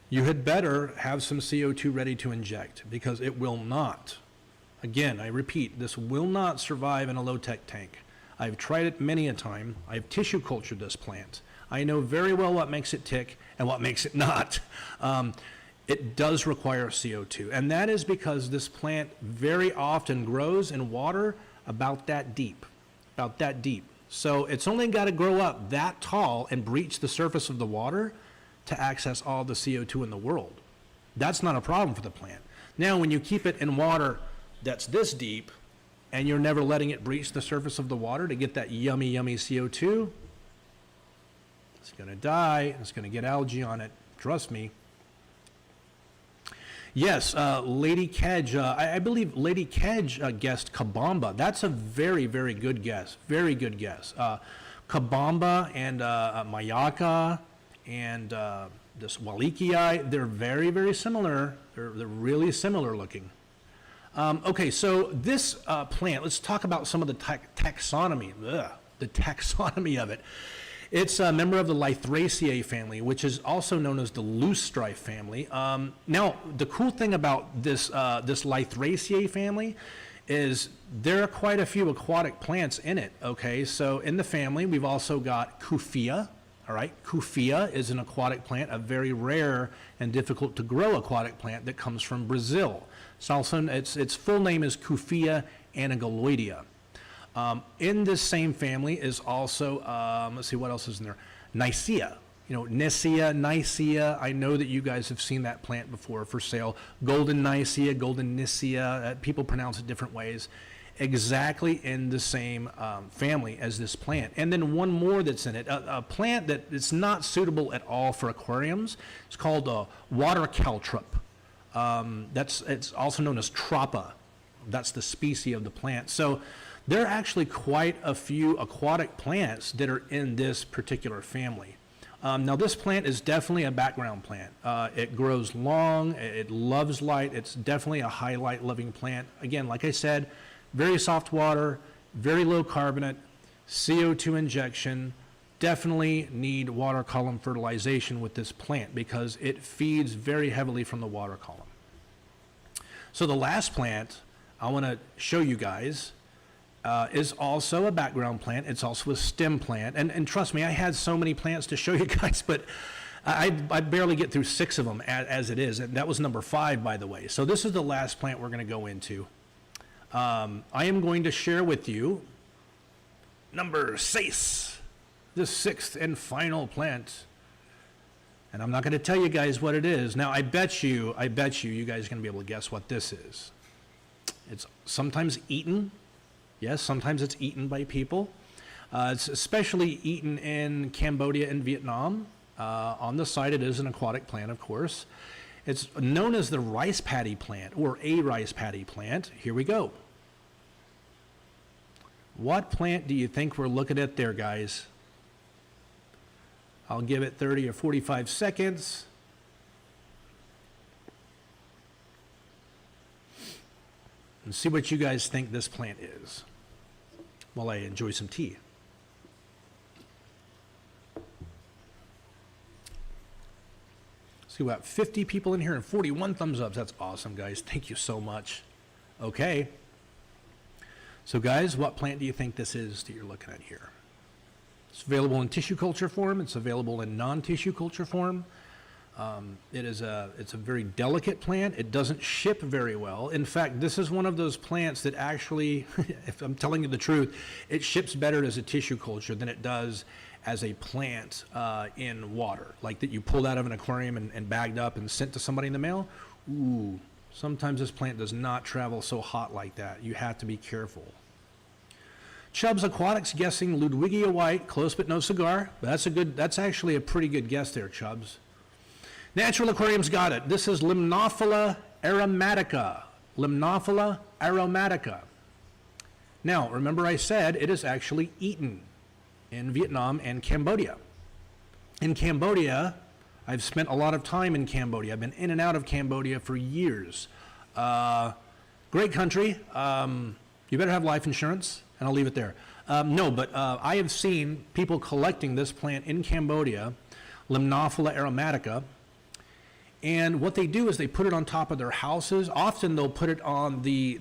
you had better have some CO2 ready to inject, because it will not. Again, I repeat, this will not survive in a low-tech tank. I've tried it many a time. I've tissue cultured this plant. I know very well what makes it tick and what makes it not. It does require CO2, and that is because this plant very often grows in water about that deep, So it's only got to grow up that tall and breach the surface of the water to access all the CO2 in the world. That's not a problem for the plant. Now, when you keep it in water that's this deep, and you're never letting it breach the surface of the water to get that yummy, yummy CO2, it's going to die. It's going to get algae on it. Trust me. Yes, Lady Kedge, I believe Lady Kedge guessed Kabamba. That's a very, very good guess. Very good guess. Kabamba and Mayaka and this wallichii, they're very, very similar. They're really similar looking. Okay, so this plant, let's talk about some of the taxonomy, the taxonomy of it. It's a member of the Lythraceae family, which is also known as the loosestrife family. Now, the cool thing about this Lythraceae family is there are quite a few aquatic plants in it, okay? So in the family, we've also got Kufia, all right? Kufia is an aquatic plant, a very rare and difficult to grow aquatic plant that comes from Brazil. It's also, its full name is Kufia anagaloidea. In this same family is also, let's see, what else is in there? Nicaea. You know, Nicea. I know that you guys have seen that plant before for sale. Golden Nicea, Golden Nicea. People pronounce it different ways. Exactly in the same family as this plant. And then one more that's in it, a plant that is not suitable at all for aquariums. It's called a water caltrop. It's also known as Tropa. That's the species of the plant. So there are actually quite a few aquatic plants that are in this particular family. Now this plant is definitely a background plant. It grows long, it loves light, it's definitely a high light loving plant. Again, like I said, very soft water, very low carbonate, CO2 injection. Definitely need water column fertilization with this plant because it feeds very heavily from the water column. So the last plant I want to show you guys is also a background plant. It's also a stem plant. And trust me, I had so many plants to show you guys, but I barely get through 6 of them as it is. And that was number 5, by the way. So this is the last plant we're going to go into. I am going to share with you number 6, the 6th and final plant. And I'm not going to tell you guys what it is. Now, I bet you guys are going to be able to guess what this is. It's sometimes eaten. Yes, sometimes it's eaten by people. It's especially eaten in Cambodia and Vietnam. On the side, it is an aquatic plant, of course. It's known as the rice paddy plant or a rice paddy plant. Here we go. What plant do you think we're looking at there, guys? I'll give it 30 or 45 seconds. And see what you guys think this plant is while I enjoy some tea. See, we got 50 people in here and 41 thumbs up. That's awesome, guys. Thank you so much. Okay. So, guys, what plant do you think this is that you're looking at here? It's available in tissue culture form. It's available in non-tissue culture form. It's a very delicate plant. It doesn't ship very well. In fact, this is one of those plants that actually, if I'm telling you the truth, it ships better as a tissue culture than it does as a plant in water, like that you pulled out of an aquarium and bagged up and sent to somebody in the mail. Ooh, sometimes this plant does not travel so hot like that. You have to be careful. Chubbs Aquatics guessing Ludwigia white, close but no cigar. That's actually a pretty good guess there, Chubbs. Natural Aquarium's got it. This is Limnophila aromatica. Limnophila aromatica. Now, remember I said it is actually eaten in Vietnam and Cambodia. In Cambodia, I've spent a lot of time in Cambodia. I've been in and out of Cambodia for years. Great country. You better have life insurance, and I'll leave it there. I have seen people collecting this plant in Cambodia, Limnophila aromatica, and what they do is they put it on top of their houses. Often they'll put it on the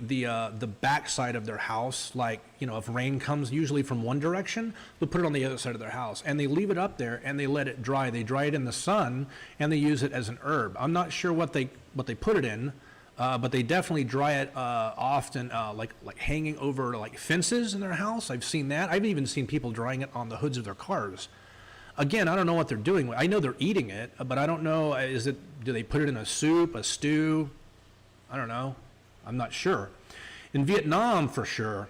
back side of their house, like, you know, if rain comes usually from one direction, they'll put it on the other side of their house, and they leave it up there and they let it dry. They dry it in the sun and they use it as an herb. I'm not sure what they put it in, but they definitely dry it often, like hanging over like fences in their house. I've seen that. I've even seen people drying it on the hoods of their cars. Again, I don't know what they're doing. I know they're eating it, but I don't know, do they put it in a soup, a stew? I don't know. I'm not sure. In Vietnam, for sure,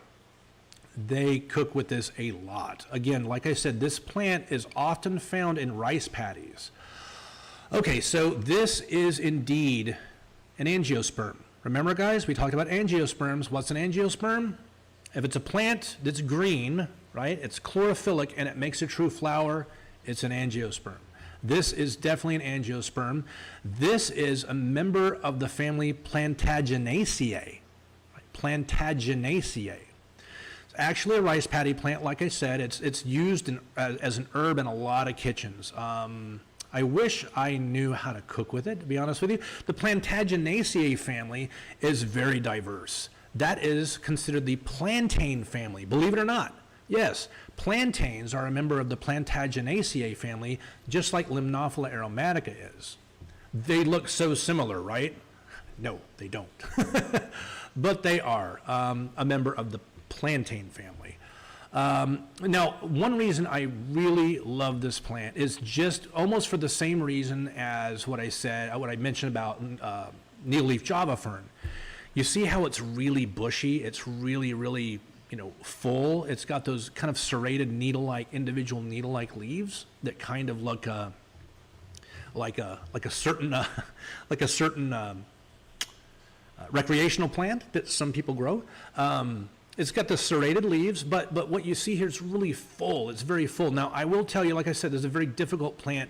they cook with this a lot. Again, like I said, this plant is often found in rice paddies. Okay, so this is indeed an angiosperm. Remember, guys, we talked about angiosperms. What's an angiosperm? If it's a plant that's green, right, it's chlorophyllc and it makes a true flower, it's an angiosperm. This is definitely an angiosperm. This is a member of the family Plantaginaceae. Plantaginaceae. It's actually a rice paddy plant, like I said. It's used as an herb in a lot of kitchens. I wish I knew how to cook with it, to be honest with you. The Plantaginaceae family is very diverse. That is considered the plantain family, believe it or not. Yes, plantains are a member of the Plantaginaceae family, just like Limnophila aromatica is. They look so similar, right? No, they don't. But they are a member of the plantain family. Now, one reason I really love this plant is just almost for the same reason as what I mentioned about needleleaf java fern. You see how it's really bushy? It's really, really, full. It's got those kind of serrated individual needle-like leaves that kind of look like a certain recreational plant that some people grow. It's got the serrated leaves, but what you see here is really full. It's very full. Now, I will tell you, like I said, this is a very difficult plant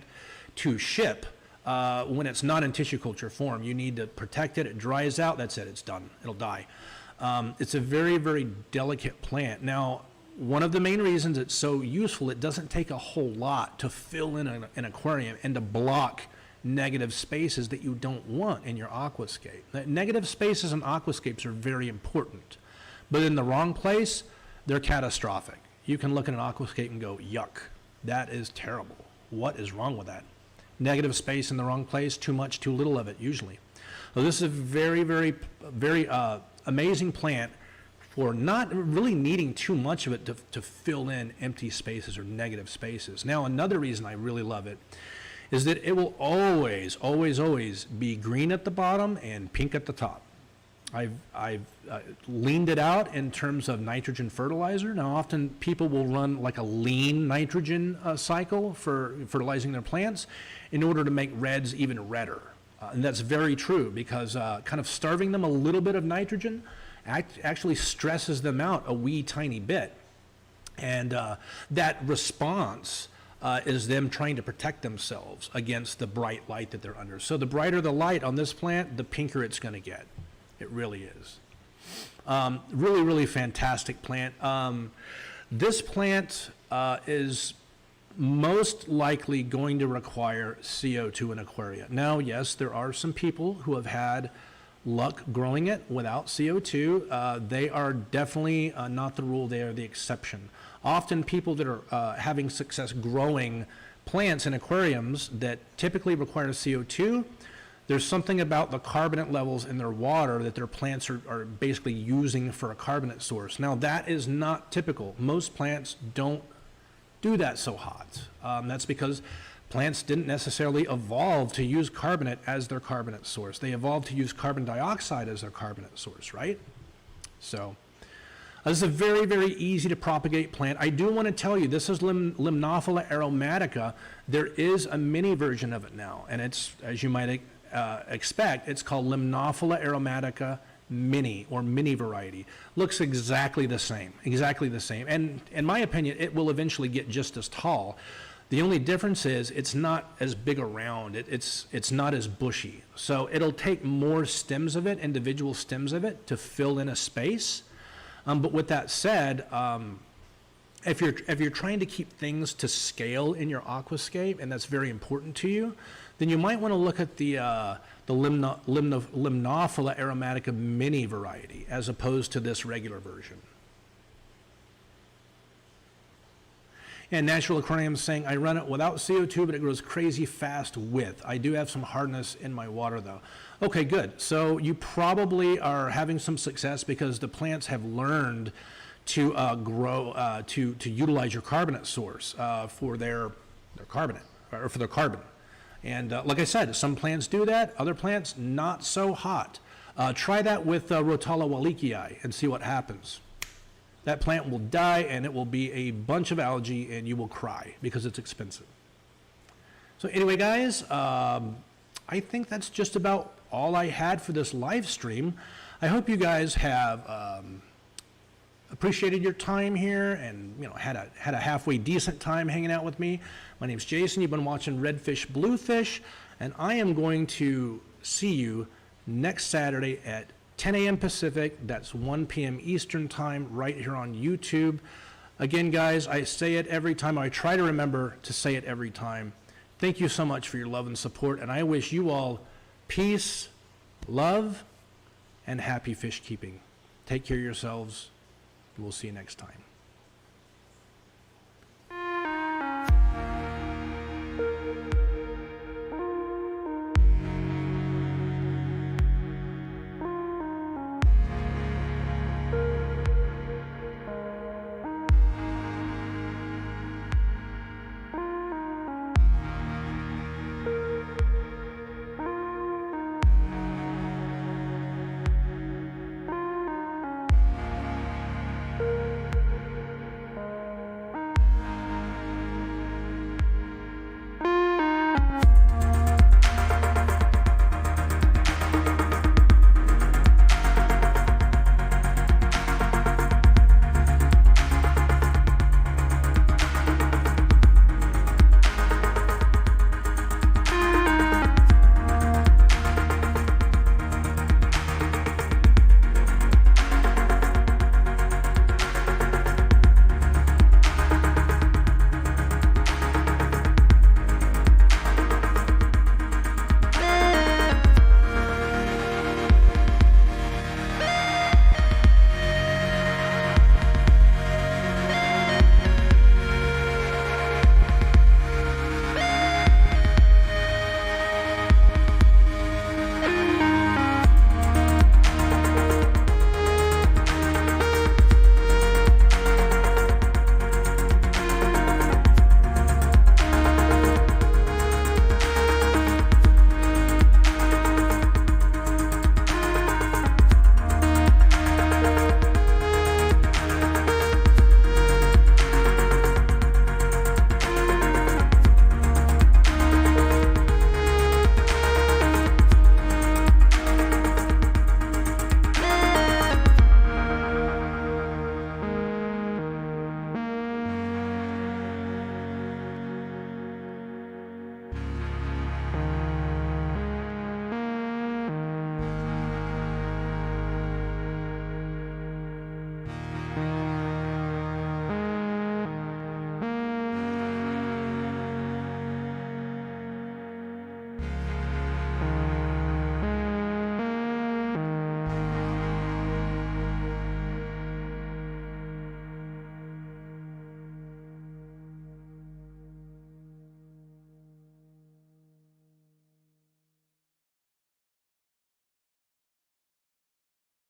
to ship when it's not in tissue culture form. You need to protect it. It dries out. That's it. It's done. It'll die. It's a very, very delicate plant. Now, one of the main reasons it's so useful, it doesn't take a whole lot to fill in an aquarium and to block negative spaces that you don't want in your aquascape. Negative spaces in aquascapes are very important, but in the wrong place, they're catastrophic. You can look at an aquascape and go, yuck, that is terrible. What is wrong with that? Negative space in the wrong place, too much, too little of it, usually. So this is a very, very, very amazing plant for not really needing too much of it to fill in empty spaces or negative spaces. Now, another reason I really love it is that it will always, always, always be green at the bottom and pink at the top. I've leaned it out in terms of nitrogen fertilizer. Now, often people will run like a lean nitrogen cycle for fertilizing their plants in order to make reds even redder. And that's very true because kind of starving them a little bit of nitrogen actually stresses them out a wee tiny bit. And that response is them trying to protect themselves against the bright light that they're under. So the brighter the light on this plant, the pinker it's going to get. It really is. Really, really fantastic plant. This plant is most likely going to require CO2 in aquaria. Now, yes, there are some people who have had luck growing it without CO2. They are definitely not the rule, they are the exception. Often people that are having success growing plants in aquariums that typically require CO2, there's something about the carbonate levels in their water that their plants are basically using for a carbonate source. Now, that is not typical. Most plants don't do that so hot. That's because plants didn't necessarily evolve to use carbonate as their carbonate source. They evolved to use carbon dioxide as their carbonate source, right? So this is a very, very easy to propagate plant. I do want to tell you, this is Limnophila aromatica. There is a mini version of it now, and it's, as you might expect, it's called Limnophila aromatica mini or mini variety. Looks exactly the same, And in my opinion, it will eventually get just as tall. The only difference is it's not as big around, it's not as bushy. So it'll take more stems of it, individual stems of it, to fill in a space. But with that said, if you're trying to keep things to scale in your aquascape, and that's very important to you, then you might want to look at the Limnophila aromatica mini variety as opposed to this regular version. And Natural Aquarium is saying, I run it without CO2, but it grows crazy fast with. I do have some hardness in my water, though. Okay, good. So you probably are having some success because the plants have learned to grow, to utilize your carbonate source for their carbonate, or for their carbon. And like I said, some plants do that, other plants not so hot. Try that with Rotala wallichii and see what happens. That plant will die and it will be a bunch of algae and you will cry because it's expensive. So anyway, guys, I think that's just about all I had for this live stream. I hope you guys have appreciated your time here and, you know, had a halfway decent time hanging out with me. My name's Jason. You've been watching Redfish Bluefish, and I am going to see you next Saturday at 10 a.m. Pacific. That's 1 p.m. Eastern time right here on YouTube. Again, guys, I say it every time. I try to remember to say it every time. Thank you so much for your love and support, and I wish you all peace, love, and happy fish keeping. Take care of yourselves. We'll see you next time.